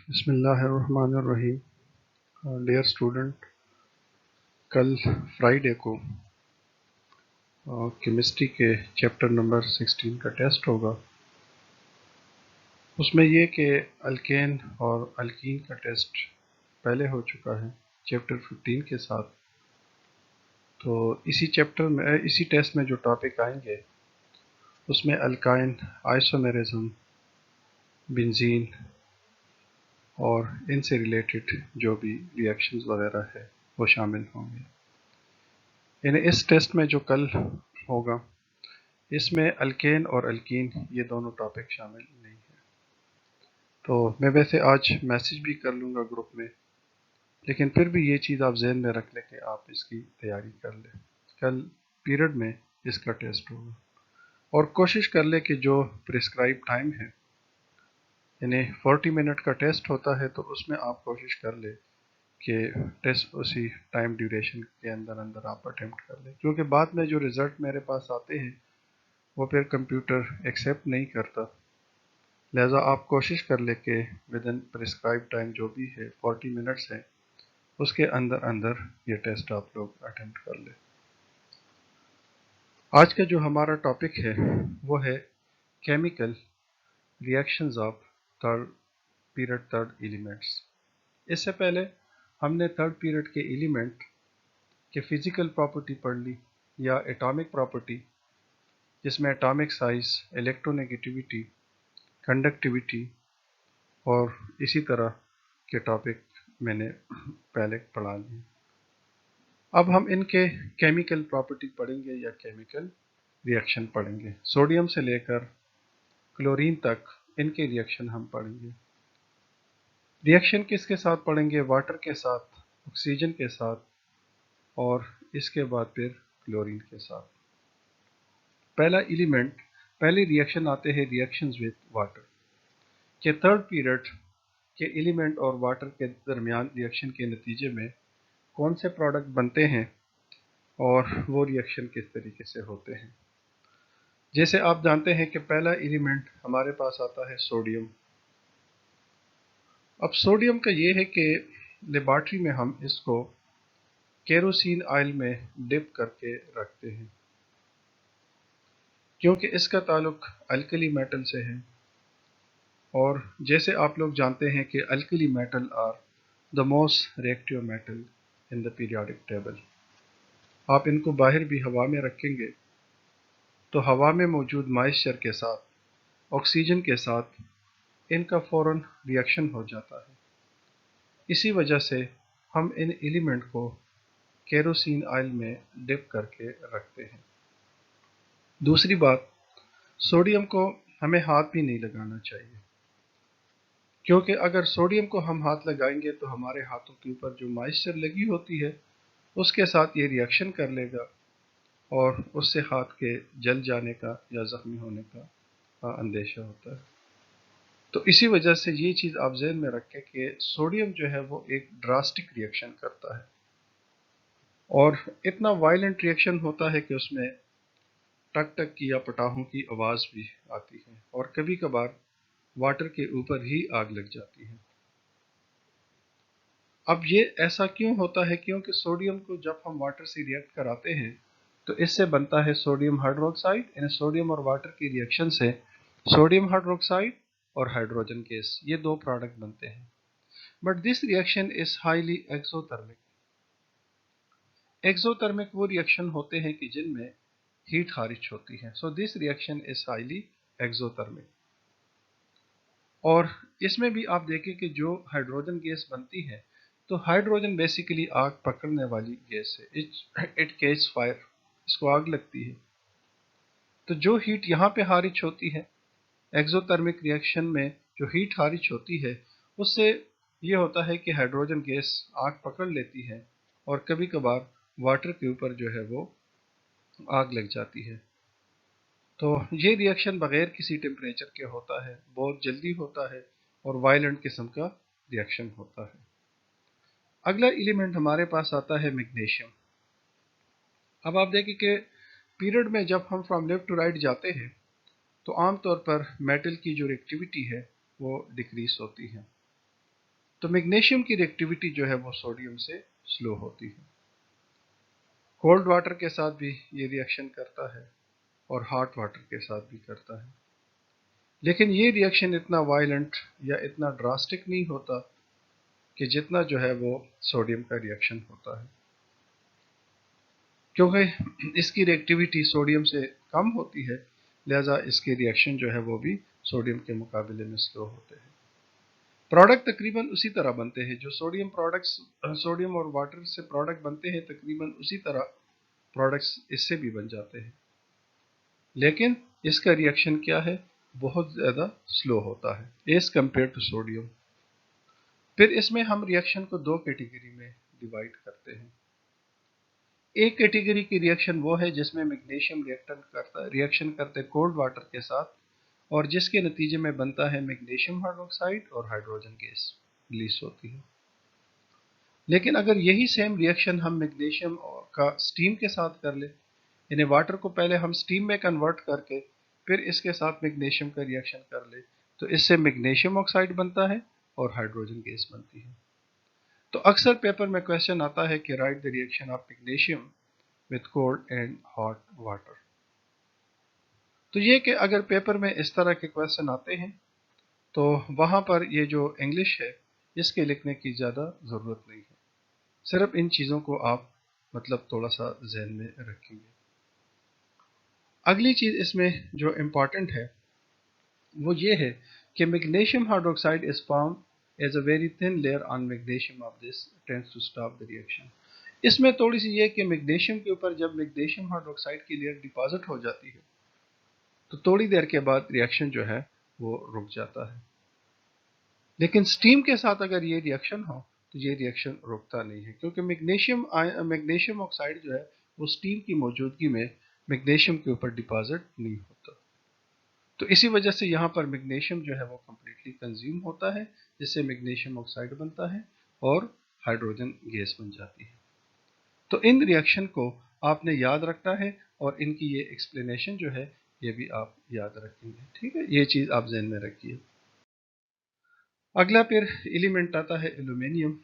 بسم اللہ الرحمن الرحیم۔ ڈیئر اسٹوڈنٹ، کل فرائیڈے کو کیمسٹری کے چیپٹر نمبر 16 کا ٹیسٹ ہوگا۔ اس میں یہ کہ الکین اور الکین کا ٹیسٹ پہلے ہو چکا ہے چیپٹر 15 کے ساتھ۔ تو اسی ٹیسٹ میں جو ٹاپک آئیں گے اس میں الکائن، آئسومیرزم، بنزین اور ان سے ریلیٹڈ جو بھی ریئیکشنز وغیرہ ہے وہ شامل ہوں گے۔ یعنی اس ٹیسٹ میں جو کل ہوگا اس میں الکین اور الکین یہ دونوں ٹاپک شامل نہیں ہیں۔ تو میں ویسے آج میسیج بھی کر لوں گا گروپ میں، لیکن پھر بھی یہ چیز آپ ذہن میں رکھ لیں کہ آپ اس کی تیاری کر لیں۔ کل پیریڈ میں اس کا ٹیسٹ ہوگا، اور کوشش کر لیں کہ جو پرسکرائب ٹائم ہے، یعنی 40 منٹ کا ٹیسٹ ہوتا ہے، تو اس میں آپ کوشش کر لیں کہ ٹیسٹ اسی ٹائم ڈیوریشن کے اندر آپ اٹیمپٹ کر لیں، کیونکہ بعد میں جو رزلٹ میرے پاس آتے ہیں وہ پھر کمپیوٹر ایکسیپٹ نہیں کرتا۔ لہٰذا آپ کوشش کر لیں کہ ودن پرسکرائب ٹائم جو بھی ہے 40 منٹس ہے، اس کے اندر یہ ٹیسٹ آپ لوگ اٹیمپٹ کر لیں۔ آج کا جو ہمارا ٹاپک ہے وہ ہے chemical reactions of third elements. اس سے پہلے ہم نے تھرڈ پیریڈ کے ایلیمنٹ کے فزیکل پراپرٹی پڑھ لی، یا ایٹامک پراپرٹی، جس میں ایٹامک سائز، الیکٹرونیگیٹیوٹی، کنڈکٹیوٹی اور اسی طرح کے ٹاپک میں نے پہلے پڑھا لیے۔ اب ہم ان کے کیمیکل پراپرٹی پڑھیں گے یا کیمیکل ریئیکشن پڑھیں گے۔ سوڈیم سے لے کر کلورین تک ان کے ریئیکشن ہم پڑھیں گے۔ ریئیکشن کس کے ساتھ پڑھیں گے؟ واٹر کے ساتھ، آکسیجن کے ساتھ، اور اس کے بعد پھر کلورین کے ساتھ۔ پہلا ایلیمنٹ، پہلی ریئیکشن آتے ہیں ریئیکشنز وتھ واٹر، کہ تھرڈ پیریڈ کے ایلیمنٹ اور واٹر کے درمیان ریئیکشن کے نتیجے میں کون سے پروڈکٹ بنتے ہیں اور وہ ریئیکشن کس طریقے سے ہوتے ہیں۔ جیسے آپ جانتے ہیں کہ پہلا ایلیمنٹ ہمارے پاس آتا ہے سوڈیم۔ اب سوڈیم کا یہ ہے کہ لیبارٹری میں ہم اس کو کیروسین آئل میں ڈپ کر کے رکھتے ہیں، کیونکہ اس کا تعلق الکلی میٹل سے ہے، اور جیسے آپ لوگ جانتے ہیں کہ alkali metal are the most reactive metal in the periodic table. آپ ان کو باہر بھی ہوا میں رکھیں گے تو ہوا میں موجود مائسچر کے ساتھ، آکسیجن کے ساتھ ان کا فوراً ریئیکشن ہو جاتا ہے۔ اسی وجہ سے ہم ان ایلیمنٹ کو کیروسین آئل میں ڈپ کر کے رکھتے ہیں۔ دوسری بات، سوڈیم کو ہمیں ہاتھ بھی نہیں لگانا چاہیے، کیونکہ اگر سوڈیم کو ہم ہاتھ لگائیں گے تو ہمارے ہاتھوں کے اوپر جو مائسچر لگی ہوتی ہے اس کے ساتھ یہ ریئیکشن کر لے گا، اور اس سے ہاتھ کے جل جانے کا یا زخمی ہونے کا اندیشہ ہوتا ہے۔ تو اسی وجہ سے یہ چیز آپ ذہن میں رکھیں کہ سوڈیم جو ہے وہ ایک ڈراسٹک ریئیکشن کرتا ہے، اور اتنا وائلنٹ ریئیکشن ہوتا ہے کہ اس میں ٹک ٹک کی یا پٹاخوں کی آواز بھی آتی ہے، اور کبھی کبھار واٹر کے اوپر ہی آگ لگ جاتی ہے۔ اب یہ ایسا کیوں ہوتا ہے؟ کیونکہ سوڈیم کو جب ہم واٹر سے ریئیکٹ کراتے ہیں تو اس سے بنتا ہے سوڈیم ہائیڈروکسائڈ، یعنی سوڈیم اور واٹر کی ریئیکشن سے سوڈیم ہائیڈروکسائڈ اور ہائیڈروجن گیس، یہ دو پروڈکٹ بنتے ہیں۔ But this reaction is highly exothermic. Exothermic وہ ریئیکشن ہوتے ہیں کہ جن میں ہیٹ خارج ہوتی ہے۔ سو دس ریئیکشن از ہائیلی ایکزوترمک۔ اور اس میں بھی آپ دیکھیں کہ جو ہائیڈروجن گیس بنتی ہے تو ہائیڈروجن بیسیکلی آگ پکڑنے والی گیس ہے، اٹ کیچ فائر، اس کو آگ لگتی ہے۔ تو جو ہیٹ یہاں پہ خارج ہوتی ہے ایکزوترمک ریئیکشن میں، جو ہیٹ خارج ہوتی ہے اس سے یہ ہوتا ہے کہ ہائیڈروجن گیس آگ پکڑ لیتی ہے، اور کبھی کبھار واٹر کے اوپر جو ہے وہ آگ لگ جاتی ہے۔ تو یہ ریئیکشن بغیر کسی ٹیمپریچر کے ہوتا ہے، بہت جلدی ہوتا ہے، اور وائلنٹ قسم کا ریئیکشن ہوتا ہے۔ اگلا ایلیمنٹ ہمارے پاس آتا ہے میگنیشیم۔ اب آپ دیکھیں کہ پیریڈ میں جب ہم فرام لیفٹ ٹو رائٹ جاتے ہیں تو عام طور پر میٹل کی جو ریئیکٹیوٹی ہے وہ ڈیکریز ہوتی ہے، تو میگنیشیم کی ریئیکٹیویٹی جو ہے وہ سوڈیم سے سلو ہوتی ہے۔ کولڈ واٹر کے ساتھ بھی یہ ریئیکشن کرتا ہے اور ہاٹ واٹر کے ساتھ بھی کرتا ہے، لیکن یہ ریئیکشن اتنا وائلنٹ یا اتنا ڈراسٹک نہیں ہوتا کہ جتنا جو ہے وہ سوڈیم کا ریئیکشن ہوتا ہے، کیونکہ اس کی ریئیکٹیویٹی سوڈیم سے کم ہوتی ہے، لہذا اس کے ریئیکشن جو ہے وہ بھی سوڈیم کے مقابلے میں سلو ہوتے ہیں۔ پروڈکٹ تقریباً اسی طرح بنتے ہیں، جو سوڈیم اور واٹر سے پروڈکٹ بنتے ہیں تقریباً اسی طرح پروڈکٹس اس سے بھی بن جاتے ہیں، لیکن اس کا ریئیکشن کیا ہے، بہت زیادہ سلو ہوتا ہے ایز کمپیئر ٹو سوڈیم۔ پھر اس میں ہم ریئیکشن کو دو کیٹیگری میں ڈیوائڈ کرتے ہیں۔ ایک کیٹیگری کی ریئیکشن وہ ہے جس میں میگنیشیم ریئیکشن کرتے کولڈ واٹر کے ساتھ، اور جس کے نتیجے میں بنتا ہے میگنیشیم ہائیڈروکسائڈ اور ہائیڈروجن گیس ریلیز ہوتی ہے۔ لیکن اگر یہی سیم ریئیکشن ہم میگنیشیم کا سٹیم کے ساتھ کر لیں، یعنی واٹر کو پہلے ہم سٹیم میں کنورٹ کر کے پھر اس کے ساتھ میگنیشیم کا ریئیکشن کر لیں، تو اس سے میگنیشیم آکسائڈ بنتا ہے اور ہائیڈروجن گیس بنتی ہے۔ تو اکثر پیپر میں کویسچن آتا ہے کہ right the reaction of magnesium with cold and hot water۔ تو یہ کہ اگر پیپر میں اس طرح کے کویسچن آتے ہیں تو وہاں پر یہ جو انگلش ہے اس کے لکھنے کی زیادہ ضرورت نہیں ہے، صرف ان چیزوں کو آپ تھوڑا سا ذہن میں رکھیں گے۔ اگلی چیز اس میں جو امپورٹنٹ ہے وہ یہ ہے کہ magnesium hydroxide is formed as a very thin layer on magnesium of this tends to stop the reaction۔ اس میں تھوڑی سی یہ کہ میگنیشیم کے اوپر جب میگنیشیم ہائیڈروکسائڈ کی لیئر ڈپازٹ ہو جاتی ہے تو تھوڑی دیر کے بعد ریئیکشن جو ہے وہ رک جاتا ہے، لیکن سٹیم کے ساتھ اگر یہ ریئیکشن ہو تو یہ ریئیکشن رکتا نہیں ہے، کیونکہ میگنیشیم آکسائڈ جو ہے وہ سٹیم کی موجودگی میں میگنیشیم کے اوپر ڈپازٹ نہیں ہوتا، تو اسی وجہ سے یہاں پر میگنیشیم جو ہے وہ کمپلیٹلی کنزیوم ہوتا ہے، جس سے میگنیشیم آکسائڈ بنتا ہے اور ہائیڈروجن گیس بن جاتی ہے۔ تو ان ریئیکشن کو آپ نے یاد رکھنا ہے اور ان کی یہ ایکسپلینیشن جو ہے یہ بھی آپ یاد رکھیں گے، ٹھیک ہے، یہ چیز آپ ذہن میں رکھیے۔ اگلا پھر ایلیمنٹ آتا ہے ایلومینیم۔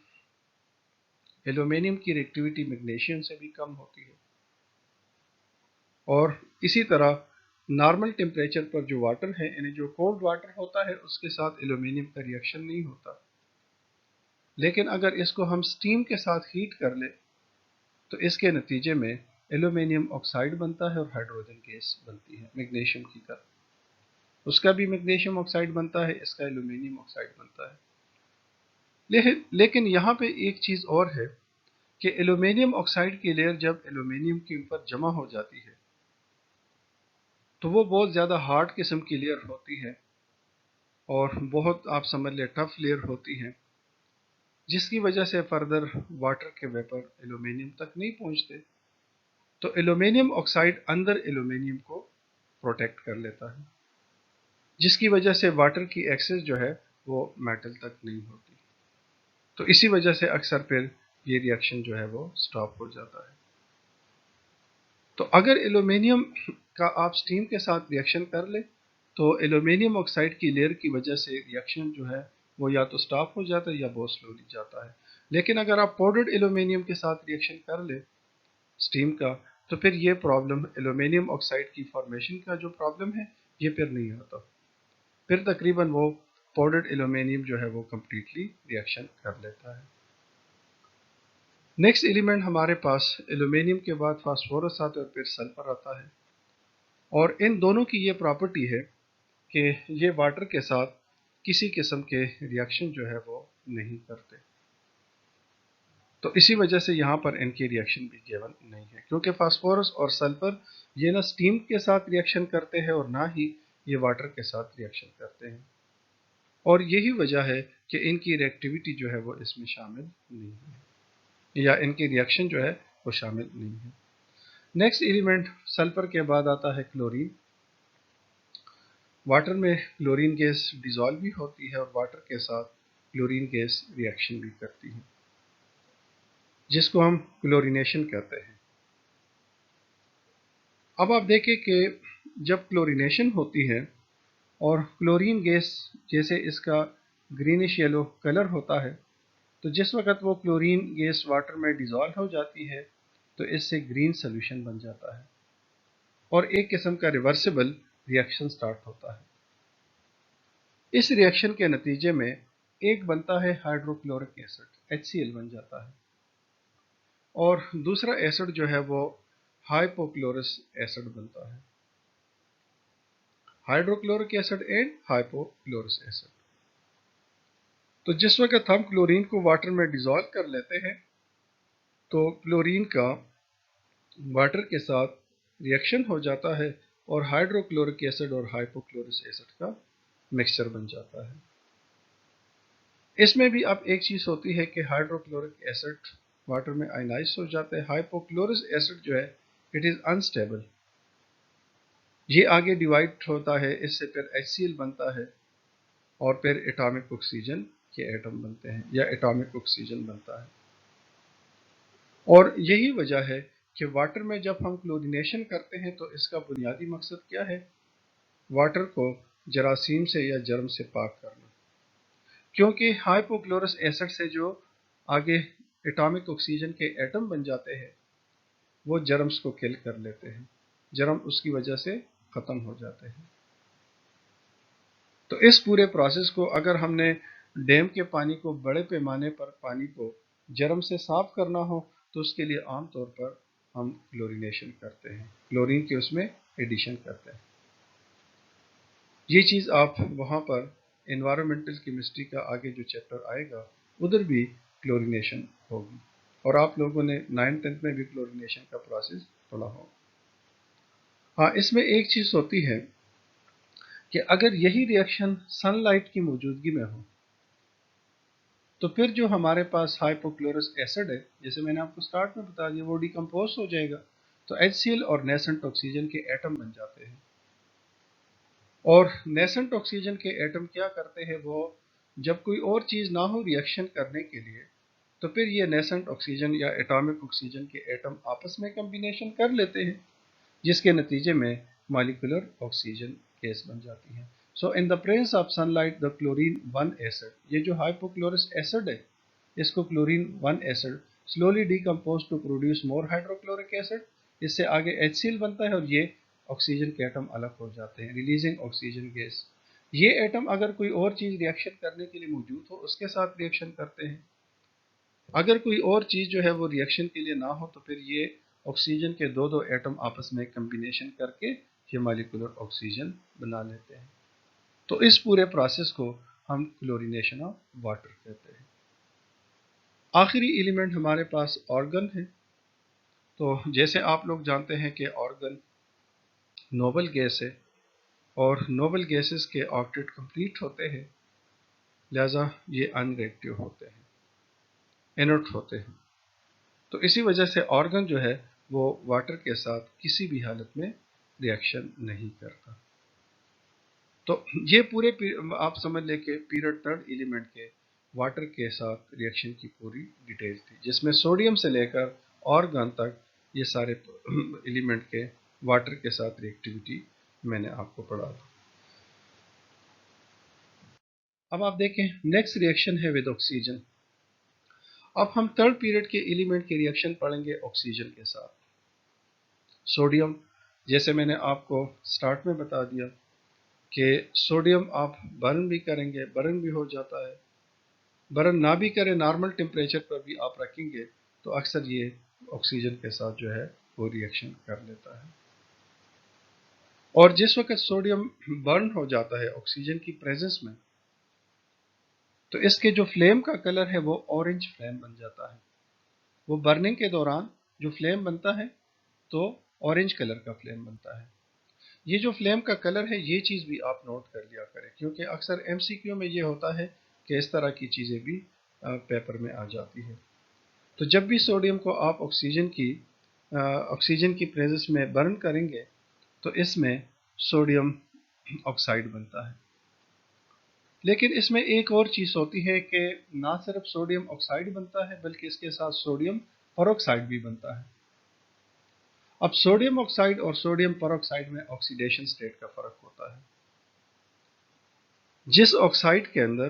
ایلومینیم کی ریئیکٹیویٹی میگنیشیم سے بھی کم ہوتی ہے، اور اسی طرح نارمل ٹیمپریچر پر جو واٹر ہے، یعنی جو کولڈ واٹر ہوتا ہے اس کے ساتھ ایلومینیم کا ریئیکشن نہیں ہوتا، لیکن اگر اس کو ہم سٹیم کے ساتھ ہیٹ کر لیں تو اس کے نتیجے میں ایلومینیم آکسائڈ بنتا ہے اور ہائیڈروجن گیس بنتی ہے میگنیشیم کی طرح، اس کا بھی میگنیشیم آکسائڈ بنتا ہے، اس کا ایلومینیم آکسائڈ بنتا ہے۔ لیکن یہاں پہ ایک چیز اور ہے کہ ایلومینیم آکسائڈ کی لیئر جب ایلومینیم کے اوپر جمع ہو جاتی ہے تو وہ بہت زیادہ ہارڈ قسم کی لیئر ہوتی ہے اور بہت آپ سمجھ لیں ٹف لیئر ہوتی ہے، جس کی وجہ سے فردر واٹر کے ویپر ایلومینیم تک نہیں پہنچتے، تو ایلومینیم آکسائڈ اندر ایلومینیم کو پروٹیکٹ کر لیتا ہے، جس کی وجہ سے واٹر کی ایکسس جو ہے وہ میٹل تک نہیں ہوتی، تو اسی وجہ سے اکثر پھر یہ ریئیکشن جو ہے وہ سٹاپ ہو جاتا ہے۔ تو اگر ایلومینیم کا آپ سٹیم کے ساتھ ریئیکشن کر لیں تو ایلومینیم آکسائڈ کی لیئر کی وجہ سے ریئیکشن جو ہے وہ یا تو سٹاپ ہو جاتا ہے یا بہت سلولی جاتا ہے، لیکن اگر آپ پاؤڈرڈ ایلومینیم کے ساتھ ریئیکشن کر لیں سٹیم کا تو پھر یہ پرابلم ایلومینیم آکسائڈ کی فارمیشن کا جو پرابلم ہے یہ پھر نہیں ہوتا، پھر تقریباً وہ پاؤڈرڈ ایلومینیم جو ہے وہ کمپلیٹلی ریئیکشن کر لیتا ہے۔ نیکسٹ ایلیمنٹ ہمارے پاس ایلومینیم کے بعد فاسفورس آتا ہے اور پھر سلفر آتا ہے، اور ان دونوں کی یہ پراپرٹی ہے کہ یہ واٹر کے ساتھ کسی قسم کے ریئیکشن جو ہے وہ نہیں کرتے، تو اسی وجہ سے یہاں پر ان کی ریئیکشن بھی گیون نہیں ہے، کیونکہ فاسفورس اور سلفر یہ نہ سٹیم کے ساتھ ریئیکشن کرتے ہیں اور نہ ہی یہ واٹر کے ساتھ ریئیکشن کرتے ہیں، اور یہی وجہ ہے کہ ان کی ریئیکٹیویٹی جو ہے وہ اس میں شامل نہیں ہے، یا ان کی ریئیکشن جو ہے وہ شامل نہیں ہے۔ نیکسٹ ایلیمنٹ سلفر کے بعد آتا ہے کلورین۔ واٹر میں کلورین گیس ڈیزالو بھی ہوتی ہے اور واٹر کے ساتھ کلورین گیس ریئیکشن بھی کرتی ہے، جس کو ہم کلورینیشن کہتے ہیں۔ اب آپ دیکھیں کہ جب کلورینیشن ہوتی ہے اور کلورین گیس جیسے اس کا گرینش یلو کلر ہوتا ہے، تو جس وقت وہ کلورین گیس واٹر میں ڈیزالو ہو جاتی ہے تو اس سے گرین سولوشن بن جاتا ہے اور ایک قسم کا ریورسیبل ریئیکشن سٹارٹ ہوتا ہے۔ اس ریئیکشن کے نتیجے میں ایک بنتا ہے ہائیڈروکلورک ایسڈ HCl بن جاتا ہے، اور دوسرا ایسڈ جو ہے وہ ہائپوکلورس ایسڈ بنتا ہے، ہائیڈروکلورک ایسڈ اینڈ ہائپوکلورس ایسڈ۔ تو جس وقت ہم کلورین کو واٹر میں ڈیزالو کر لیتے ہیں تو کلورین کا واٹر کے ساتھ ریئیکشن ہو جاتا ہے اور ہائیڈروکلورک ایسڈ اور ہائپوکلورس ایسڈ کا مکسچر بن جاتا ہے۔ اس میں بھی اب ایک چیز ہوتی ہے کہ ہائیڈروکلورک ایسڈ واٹر میں آئنائز ہو جاتا ہے، ہائپوکلورس ایسڈ جو ہے اٹ از انسٹیبل، یہ آگے ڈیوائڈ ہوتا ہے، اس سے پھر HCl بنتا ہے اور پھر ایٹامک آکسیجن کے ایٹم بنتے ہیں یا ایٹامک آکسیجن بنتا ہے۔ اور یہی وجہ ہے کہ واٹر میں جب ہم کلورینیشن کرتے ہیں تو اس کا بنیادی مقصد کیا ہے؟ واٹر کو جراثیم سے یا جرم سے پاک کرنا، کیونکہ ہائپوکلورس ایسڈ سے جو آگے ایٹامک آکسیجن کے ایٹم بن جاتے ہیں وہ جرمز کو کل کر لیتے ہیں، جرم اس کی وجہ سے ختم ہو جاتے ہیں۔ تو اس پورے پروسیس کو اگر ہم نے ڈیم کے پانی کو بڑے پیمانے پر پانی کو جرم سے صاف کرنا ہو تو اس کے لیے عام طور پر ہم کلورینیشن کرتے ہیں، کلورین کے اس میں ایڈیشن کرتے ہیں۔ یہ چیز آپ وہاں پر انوائرمنٹل کیمسٹری کا آگے جو چیپٹر آئے گا ادھر بھی کلورینیشن ہوگی، اور آپ لوگوں نے 9th میں بھی کلورینیشن کا پروسیس پڑھا ہوگا۔ ہاں، اس میں ایک چیز ہوتی ہے کہ اگر یہی ریئیکشن سن لائٹ کی موجودگی میں ہو تو پھر جو ہمارے پاس ہائپوکلورس ایسڈ ہے، جیسے میں نے آپ کو سٹارٹ میں بتا دیا، وہ ڈیکمپوز ہو جائے گا تو HCl اور نیسنٹ آکسیجن کے ایٹم بن جاتے ہیں، اور نیسنٹ آکسیجن کے ایٹم کیا کرتے ہیں، وہ جب کوئی اور چیز نہ ہو ریئیکشن کرنے کے لیے تو پھر یہ نیسنٹ آکسیجن یا ایٹامک آکسیجن کے ایٹم آپس میں کمبینیشن کر لیتے ہیں، جس کے نتیجے میں مالیکولر آکسیجن گیس بن جاتی ہے۔ So in the presence of sunlight the chlorine 1 acid, یہ جو ہائپوکلورس ایسڈ ہے اس کو chlorine 1 acid slowly decompose to produce more hydrochloric acid, اس سے آگے HCl بنتا ہے اور یہ آکسیجن کے ایٹم الگ ہو جاتے ہیں، ریلیزنگ آکسیجن گیس۔ یہ ایٹم اگر کوئی اور چیز ریئیکشن کرنے کے لیے موجود ہو اس کے ساتھ ریئیکشن کرتے ہیں، اگر کوئی اور چیز جو ہے وہ ریئیکشن کے لیے نہ ہو تو پھر یہ آکسیجن کے دو ایٹم آپس میں کمبینیشن کر کے یہ مالیکولر آکسیجن بنا لیتے ہیں۔ تو اس پورے پروسیس کو ہم کلورینیشن آف واٹر کہتے ہیں۔ آخری ایلیمنٹ ہمارے پاس آرگن ہے، تو جیسے آپ لوگ جانتے ہیں کہ آرگن نوبل گیس ہے اور نوبل گیسز کے آکٹیٹ کمپلیٹ ہوتے ہیں، لہذا یہ ان ریئیکٹیو ہوتے ہیں، انرٹ ہوتے ہیں، تو اسی وجہ سے آرگن جو ہے وہ واٹر کے ساتھ کسی بھی حالت میں ریئیکشن نہیں کرتا۔ تو یہ پورے آپ سمجھ لیں کہ پیریڈ 3rd ایلیمنٹ کے واٹر کے ساتھ ریئیکشن کی پوری ڈیٹیل تھی، جس میں سوڈیم سے لے کر آرگن تک یہ سارے ایلیمنٹ کے واٹر کے ساتھ ریئیکٹیویٹی میں نے آپ کو پڑھا تھا۔ اب آپ دیکھیں نیکسٹ ریئیکشن ہے ود آکسیجن۔ اب ہم 3rd پیریڈ کے ایلیمنٹ کے ریئیکشن پڑھیں گے آکسیجن کے ساتھ۔ سوڈیم، جیسے میں نے آپ کو سٹارٹ میں بتا دیا کہ سوڈیم آپ برن بھی کریں گے، برن بھی ہو جاتا ہے، برن نہ بھی کریں نارمل ٹیمپریچر پر بھی آپ رکھیں گے تو اکثر یہ آکسیجن کے ساتھ جو ہے وہ ریئیکشن کر لیتا ہے، اور جس وقت سوڈیم برن ہو جاتا ہے آکسیجن کی پریزنس میں تو اس کے جو فلیم کا کلر ہے وہ اورنج فلیم بن جاتا ہے، وہ برننگ کے دوران جو فلیم بنتا ہے تو اورنج کلر کا فلیم بنتا ہے۔ یہ جو فلیم کا کلر ہے یہ چیز بھی آپ نوٹ کر لیا کریں، کیونکہ اکثر MCQ میں یہ ہوتا ہے کہ اس طرح کی چیزیں بھی پیپر میں آ جاتی ہے۔ تو جب بھی سوڈیم کو آپ آکسیجن کی پریزنس میں برن کریں گے تو اس میں سوڈیم آکسائڈ بنتا ہے، لیکن اس میں ایک اور چیز ہوتی ہے کہ نہ صرف سوڈیم آکسائڈ بنتا ہے بلکہ اس کے ساتھ سوڈیم پروکسائڈ بھی بنتا ہے۔ اب سوڈیم آکسائڈ اور سوڈیم پروکسائڈ میں آکسیڈیشن سٹیٹ کا فرق ہوتا ہے۔ جس آکسائڈ کے اندر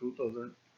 2000,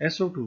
SO2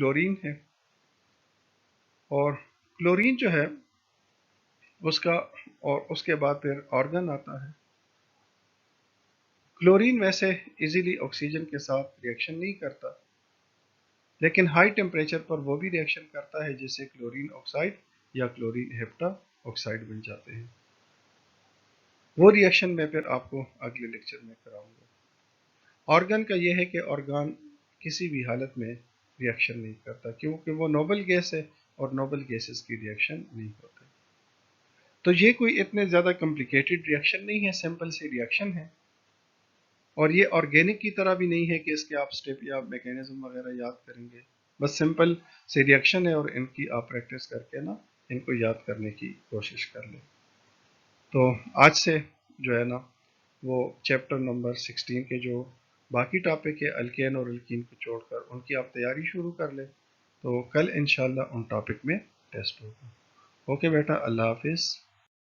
کلورین ہے، اور کلورین جو ہے اس کا، اور اس کے بعد پھر آرگن آتا ہے۔ کلورین ویسے ایزیلی آکسیجن کے ساتھ ریئیکشن نہیں کرتا، لیکن ہائی ٹیمپریچر پر وہ بھی ریئیکشن کرتا ہے، جس سے کلورین آکسائڈ یا کلورین ہیپٹا آکسائڈ بن جاتے ہیں۔ وہ ریئیکشن میں پھر آپ کو اگلے لیکچر میں کراؤں گا۔ آرگن کا یہ ہے کہ آرگن کسی بھی حالت میں ریئیکشن نہیں کرتا، کیونکہ وہ نوبل گیس ہے اور نوبل گیسز کی ریئیکشن نہیں ہوتے۔ تو یہ کوئی اتنے زیادہ کمپلیکیٹڈ ریئیکشن نہیں ہے، سمپل سی ریئیکشن ہے، اور یہ آرگینک کی طرح بھی نہیں ہے کہ اس کے آپ سٹیپ یا میکینزم وغیرہ یاد کریں گے، بس سمپل سی ریئیکشن ہے، اور ان کی آپ پریکٹس کر کے نا ان کو یاد کرنے کی کوشش کر لیں۔ تو آج سے جو ہے نا وہ چیپٹر نمبر 16 کے جو باقی ٹاپک ہے الکین اور الکین کو چھوڑ کر ان کی آپ تیاری شروع کر لیں، تو کل انشاءاللہ ان ٹاپک میں ٹیسٹ ہوگا۔ اوکے بیٹا، اللہ حافظ۔